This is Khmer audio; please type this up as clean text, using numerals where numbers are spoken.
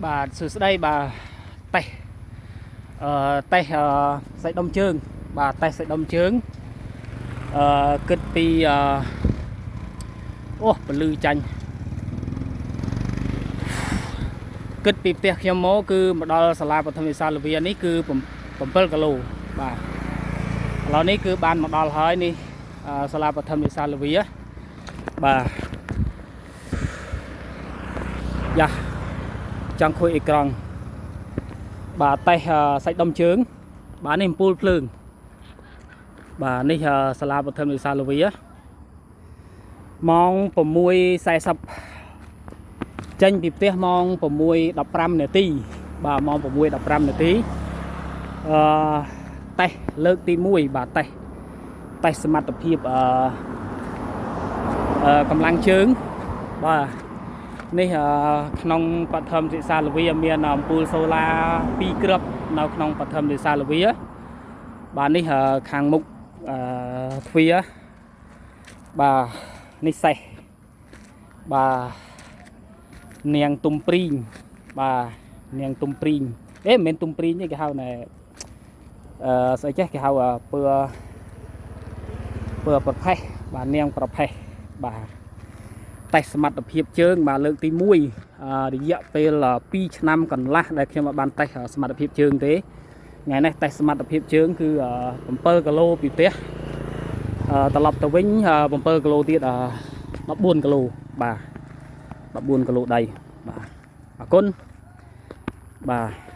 bà sự đây bà tay tay xây đông chương bà tay xây đông chương kết pi ô bà lư chanh kết pi tia khiêm mố cứ một đo sả la và thâm sa lư viên ní cứ bấm bơ cả lù bàเรานี่คือบ้านมาดอลเฮ้ยนี่สลาปฐมวิสาลวีบ่าอย่าจังคุยอีกครั้งบ่าไต่ใส่ดมเชิงบ่านี่ปูพลึงบ่านี่สลาปฐมวิสาลวีมองผมมวยใส่สับจังปีเตี้ยมองผมมวยดับปรำเนตีบ่ามองผมมวยดับปรำเนตีtay លើកទី1បាទតែសមត្ថភាពកម្លាំងជើងបាទនេះក្នុងបឋមសិក្សាលវីមានអំពូលសូឡា2គ្រាប់នៅក្នុងបឋមសិក្សាលវីបាទនេះខាងមុខទ្វារបាទនេះសេះបាទនាងទុំព្រីងបាទនាងទុំព្រីងមិនមែនទុំព្រីងទេគេហៅណែស្អីចេះគេហៅពើប្រផេះបាទនាងប្រផេះបាទតែសមត្ថភាពជើងបាទលើកទី1រយៈពេល2ឆ្នាំកន្លះដែលខ្ញុំបានតេស្តសមត្ថភាពជើងទេថ្ងៃនេះតេស្តសមត្ថភាពជើងគឺ7គីឡូពីផ្ទះត្រឡប់ទៅវិញ7គីឡូទៀត14គីឡូបាទ14គីឡូដៃបាទអរគុណបាទ